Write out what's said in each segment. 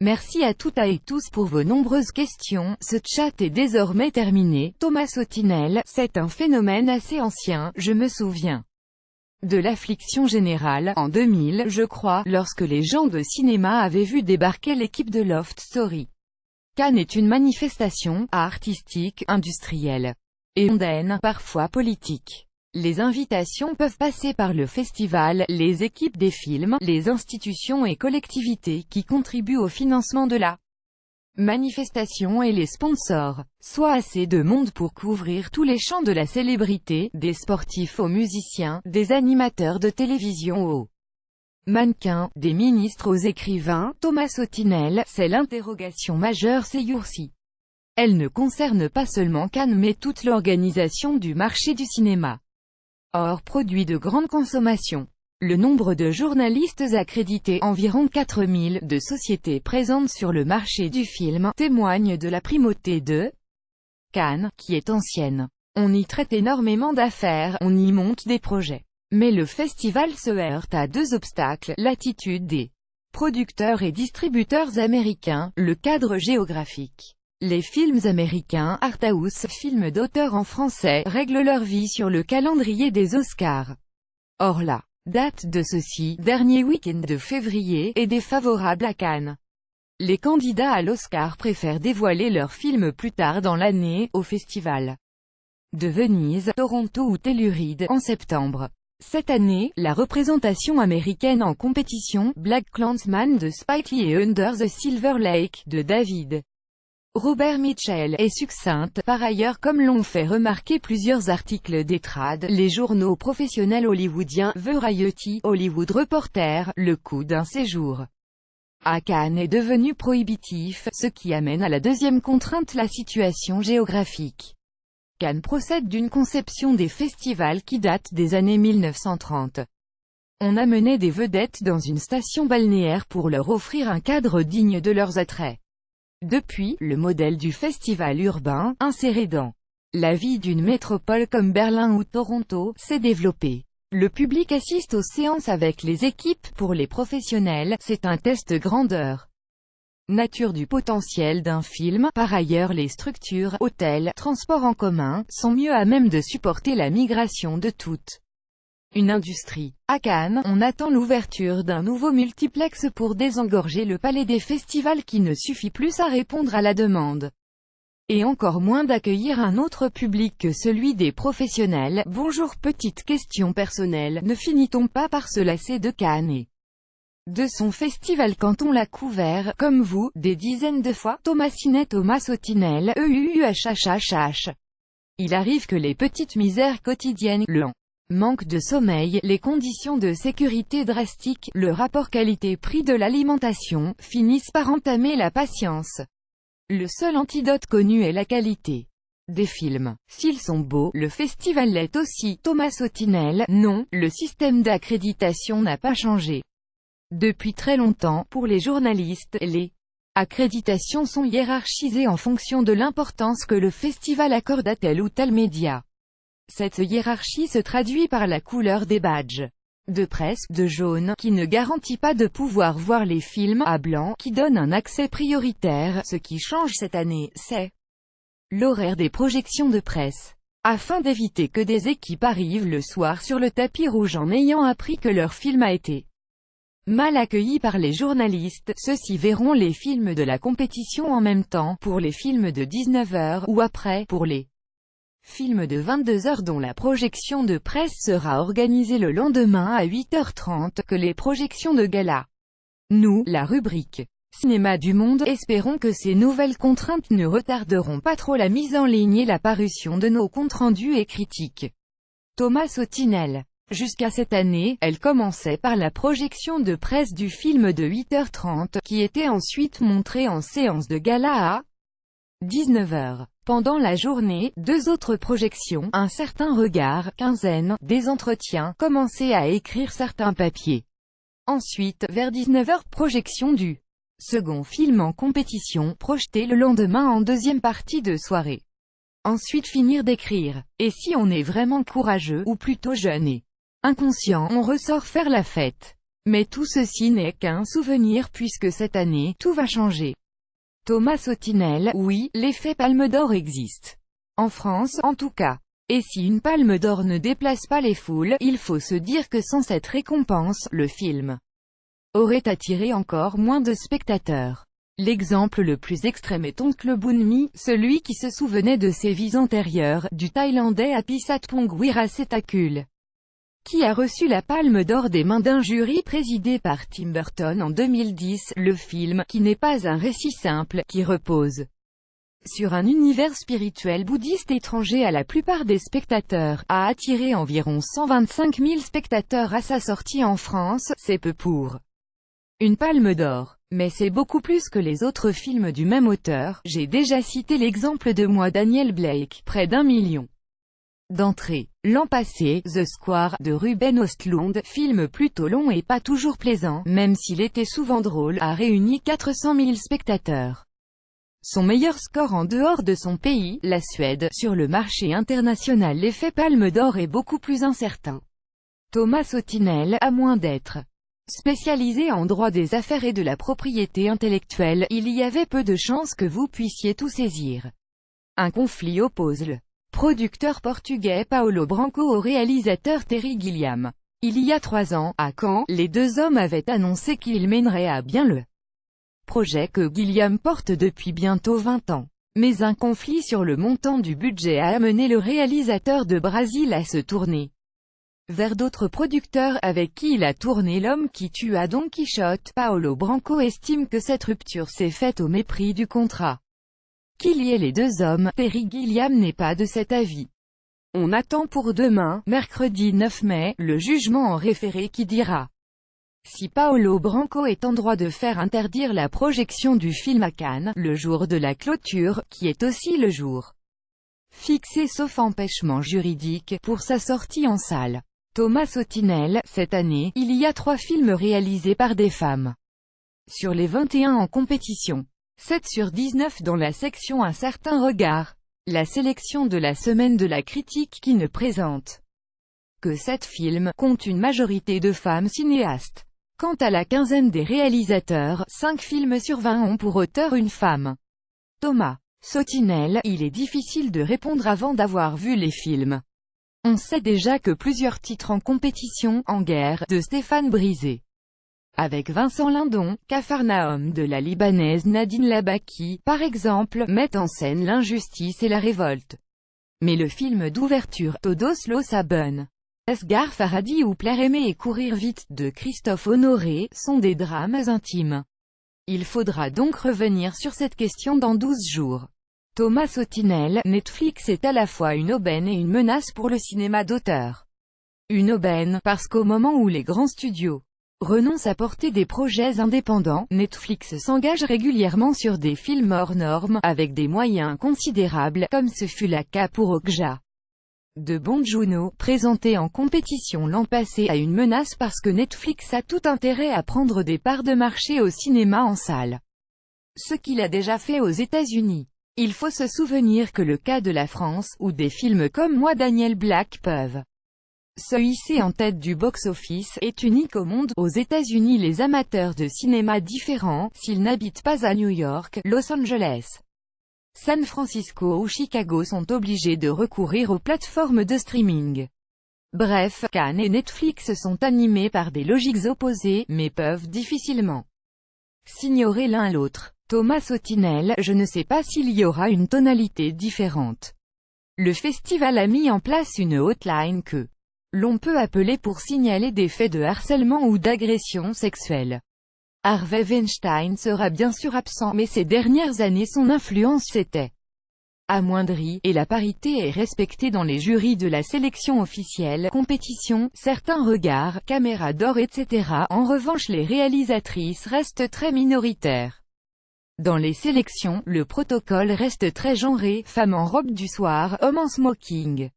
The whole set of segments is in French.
Merci à toutes et tous pour vos nombreuses questions. Ce chat est désormais terminé. Thomas Sautinel, c'est un phénomène assez ancien, je me souviens de l'affliction générale, en 2000, je crois, lorsque les gens de cinéma avaient vu débarquer l'équipe de Loft Story. Cannes est une manifestation, artistique, industrielle, et mondaine, parfois politique. Les invitations peuvent passer par le festival, les équipes des films, les institutions et collectivités qui contribuent au financement de la manifestation et les sponsors. Soit assez de monde pour couvrir tous les champs de la célébrité, des sportifs aux musiciens, des animateurs de télévision aux mannequins, des ministres aux écrivains. Thomas Sautinel, c'est l'interrogation majeure ces jours-ci. Elle ne concerne pas seulement Cannes mais toute l'organisation du marché du cinéma. Or, produit de grande consommation. Le nombre de journalistes accrédités, environ 4000, de sociétés présentes sur le marché du film, témoigne de la primauté de Cannes, qui est ancienne. On y traite énormément d'affaires, on y monte des projets. Mais le festival se heurte à deux obstacles, l'attitude des producteurs et distributeurs américains, le cadre géographique. Les films américains, Arthouse, films d'auteur en français, règlent leur vie sur le calendrier des Oscars. Or la date de ceci, dernier week-end de février, est défavorable à Cannes. Les candidats à l'Oscar préfèrent dévoiler leurs films plus tard dans l'année, au festival de Venise, Toronto ou Telluride, en septembre. Cette année, la représentation américaine en compétition, BlacKkKlansman de Spike Lee et Under the Silver Lake, de David Robert Mitchell, est succincte. Par ailleurs, comme l'ont fait remarquer plusieurs articles des trades, les journaux professionnels hollywoodiens, Variety, Hollywood Reporter, le coût d'un séjour à Cannes est devenu prohibitif, ce qui amène à la deuxième contrainte, la situation géographique. Cannes procède d'une conception des festivals qui date des années 1930. On amenait des vedettes dans une station balnéaire pour leur offrir un cadre digne de leurs attraits. Depuis, le modèle du festival urbain, inséré dans la vie d'une métropole comme Berlin ou Toronto, s'est développé. Le public assiste aux séances avec les équipes. Pour les professionnels, c'est un test grandeur nature du potentiel d'un film. Par ailleurs, les structures, hôtels, transports en commun, sont mieux à même de supporter la migration de toute une industrie. À Cannes, on attend l'ouverture d'un nouveau multiplex pour désengorger le palais des festivals qui ne suffit plus à répondre à la demande. Et encore moins d'accueillir un autre public que celui des professionnels. Bonjour, petite question personnelle, ne finit-on pas par se lasser de Cannes et de son festival quand on l'a couvert, comme vous, des dizaines de fois? Thomas Sautinel, EUHHHH. Il arrive que les petites misères quotidiennes, le manque de sommeil, les conditions de sécurité drastiques, le rapport qualité-prix de l'alimentation, finissent par entamer la patience. Le seul antidote connu est la qualité des films. S'ils sont beaux, le festival l'est aussi. Thomas Sautinel, non, le système d'accréditation n'a pas changé. Depuis très longtemps, pour les journalistes, les accréditations sont hiérarchisées en fonction de l'importance que le festival accorde à tel ou tel média. Cette hiérarchie se traduit par la couleur des badges de presse, de jaune, qui ne garantit pas de pouvoir voir les films, à blanc, qui donne un accès prioritaire. Ce qui change cette année, c'est l'horaire des projections de presse. Afin d'éviter que des équipes arrivent le soir sur le tapis rouge en ayant appris que leur film a été mal accueilli par les journalistes, ceux-ci verront les films de la compétition en même temps, pour les films de 19h, ou après, pour les films de 22h dont la projection de presse sera organisée le lendemain à 8h30, que les projections de gala. Nous, la rubrique Cinéma du Monde, espérons que ces nouvelles contraintes ne retarderont pas trop la mise en ligne et la parution de nos comptes rendus et critiques. Thomas Sautinel. Jusqu'à cette année, elle commençait par la projection de presse du film de 8h30, qui était ensuite montré en séance de gala à 19h. Pendant la journée, deux autres projections, un certain regard, quinzaine, des entretiens, commençaient à écrire certains papiers. Ensuite, vers 19h, projection du second film en compétition, projeté le lendemain en deuxième partie de soirée. Ensuite finir d'écrire. Et si on est vraiment courageux, ou plutôt jeune et inconscient, on ressort faire la fête. Mais tout ceci n'est qu'un souvenir puisque cette année, tout va changer. Thomas Sautinel, oui, l'effet Palme d'Or existe. En France, en tout cas. Et si une Palme d'Or ne déplace pas les foules, il faut se dire que sans cette récompense, le film aurait attiré encore moins de spectateurs. L'exemple le plus extrême est Oncle Boonmi, celui qui se souvenait de ses vies antérieures, du Thaïlandais Aphisatpong Weerasethakul, qui a reçu la Palme d'Or des mains d'un jury présidé par Tim Burton en 2010, le film, qui n'est pas un récit simple, qui repose sur un univers spirituel bouddhiste étranger à la plupart des spectateurs, a attiré environ 125 000 spectateurs à sa sortie en France, c'est peu pour une Palme d'Or. Mais c'est beaucoup plus que les autres films du même auteur, j'ai déjà cité l'exemple de Moi Daniel Blake, près d'1 million d'entrées. L'an passé, The Square, de Ruben Östlund, film plutôt long et pas toujours plaisant, même s'il était souvent drôle, a réuni 400 000 spectateurs. Son meilleur score en dehors de son pays, la Suède, sur le marché international. L'effet Palme d'Or est beaucoup plus incertain. Thomas Sautinel, à moins d'être spécialisé en droit des affaires et de la propriété intellectuelle, il y avait peu de chances que vous puissiez tout saisir. Un conflit oppose le producteur portugais Paulo Branco au réalisateur Terry Gilliam. Il y a 3 ans, à Caen, les deux hommes avaient annoncé qu'ils mèneraient à bien le projet que Gilliam porte depuis bientôt 20 ans. Mais un conflit sur le montant du budget a amené le réalisateur de Brasil à se tourner vers d'autres producteurs avec qui il a tourné L'homme qui tua Don Quichotte. Paulo Branco estime que cette rupture s'est faite au mépris du contrat qui liait les deux hommes. Terry Gilliam n'est pas de cet avis. On attend pour demain, mercredi 9 mai, le jugement en référé qui dira si Paulo Branco est en droit de faire interdire la projection du film à Cannes, le jour de la clôture, qui est aussi le jour fixé sauf empêchement juridique, pour sa sortie en salle. Thomas Sautinel, cette année, il y a 3 films réalisés par des femmes. Sur les 21 en compétition, 7 sur 19 dans la section Un certain regard. La sélection de la semaine de la critique qui ne présente que 7 films, compte une majorité de femmes cinéastes. Quant à la quinzaine des réalisateurs, 5 films sur 20 ont pour auteur une femme. Thomas Sautinel, il est difficile de répondre avant d'avoir vu les films. On sait déjà que plusieurs titres en compétition, En guerre, de Stéphane Brisé, avec Vincent Lindon, Capharnaüm de la Libanaise Nadine Labaki, par exemple, mettent en scène l'injustice et la révolte. Mais le film d'ouverture, Todos los haben Asghar Farhadi ou Plaire aimer et courir vite, de Christophe Honoré, sont des drames intimes. Il faudra donc revenir sur cette question dans 12 jours. Thomas Sautinel, Netflix est à la fois une aubaine et une menace pour le cinéma d'auteur. Une aubaine, parce qu'au moment où les grands studios renoncent à porter des projets indépendants, Netflix s'engage régulièrement sur des films hors normes, avec des moyens considérables, comme ce fut le cas pour Okja de Bong Joon-ho, présenté en compétition l'an passé, à une menace parce que Netflix a tout intérêt à prendre des parts de marché au cinéma en salle. Ce qu'il a déjà fait aux États-Unis. Il faut se souvenir que le cas de la France, où des films comme Moi Daniel Blake peuvent se hisser en tête du box-office, est unique au monde. Aux États-Unis, les amateurs de cinéma différents, s'ils n'habitent pas à New York, Los Angeles, San Francisco ou Chicago, sont obligés de recourir aux plateformes de streaming. Bref, Cannes et Netflix sont animés par des logiques opposées, mais peuvent difficilement s'ignorer l'un l'autre. Thomas Sautinel, je ne sais pas s'il y aura une tonalité différente. Le festival a mis en place une hotline que l'on peut appeler pour signaler des faits de harcèlement ou d'agression sexuelle. Harvey Weinstein sera bien sûr absent, mais ces dernières années son influence s'était amoindrie, et la parité est respectée dans les jurys de la sélection officielle, compétition, certains regards, caméras d'or etc. En revanche, les réalisatrices restent très minoritaires. Dans les sélections, le protocole reste très genré, femmes en robe du soir, hommes en smoking.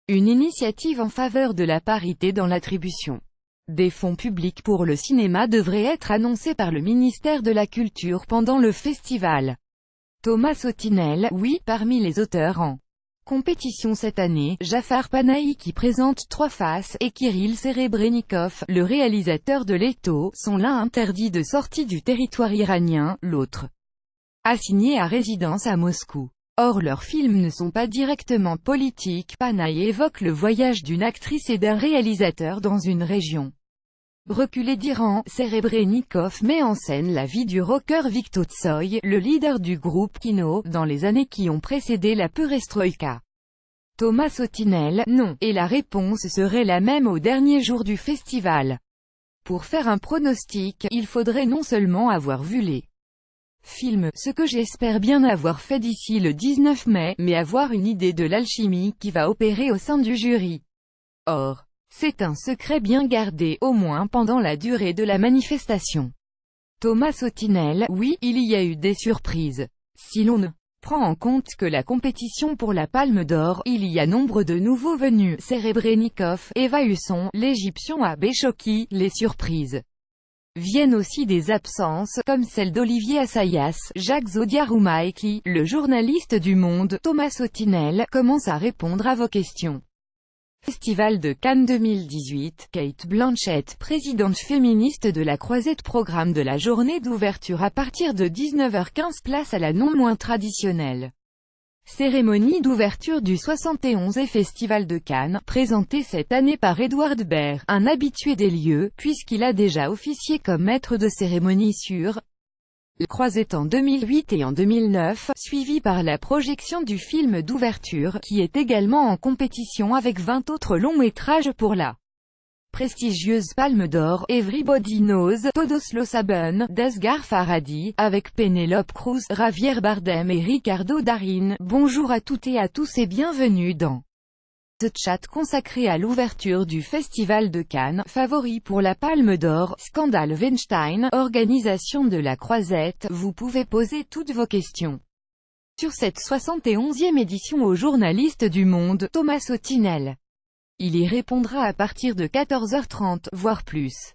Une initiative en faveur de la parité dans l'attribution des fonds publics pour le cinéma devrait être annoncée par le ministère de la Culture pendant le festival. Thomas Sautinel, oui, parmi les auteurs en compétition cette année, Jafar Panahi qui présente Trois Faces, et Kirill Serebrennikov, le réalisateur de Leto, sont l'un interdits de sortie du territoire iranien, l'autre assigné à résidence à Moscou. Or leurs films ne sont pas directement politiques. Panahi évoque le voyage d'une actrice et d'un réalisateur dans une région reculée d'Iran. Serebrennikov met en scène la vie du rocker Viktor Tsoï, le leader du groupe Kino, dans les années qui ont précédé la perestroïka. Thomas Sotinel, non, et la réponse serait la même au dernier jour du festival. Pour faire un pronostic, il faudrait non seulement avoir vu les films, ce que j'espère bien avoir fait d'ici le 19 mai, mais avoir une idée de l'alchimie qui va opérer au sein du jury. Or, c'est un secret bien gardé, au moins pendant la durée de la manifestation. Thomas Sotinel, oui, il y a eu des surprises. Si l'on ne prend en compte que la compétition pour la Palme d'Or, il y a nombre de nouveaux venus. Serebrennikov, Eva Husson, l'Égyptien Abbé Choki, les surprises viennent aussi des absences, comme celle d'Olivier Assayas, Jacques Zodiaroumaïki, le journaliste du Monde. Thomas Sotinel commence à répondre à vos questions. Festival de Cannes 2018, Cate Blanchett, présidente féministe de la Croisette, programme de la journée d'ouverture à partir de 19h15, place à la non moins traditionnelle cérémonie d'ouverture du 71e Festival de Cannes, présenté cette année par Edward Baird, un habitué des lieux, puisqu'il a déjà officié comme maître de cérémonie sur la Croisette en 2008 et en 2009, suivi par la projection du film d'ouverture, qui est également en compétition avec 20 autres longs métrages pour la prestigieuse Palme d'Or. Everybody Knows, Todos lo saben, d'Asghar Farhadi, avec Penélope Cruz, Javier Bardem et Ricardo Darín. Bonjour à toutes et à tous et bienvenue dans ce chat consacré à l'ouverture du Festival de Cannes, favori pour la Palme d'Or, scandale Weinstein, organisation de la Croisette. Vous pouvez poser toutes vos questions sur cette 71e édition au journaliste du Monde, Thomas Sotinel. Il y répondra à partir de 14h30, voire plus.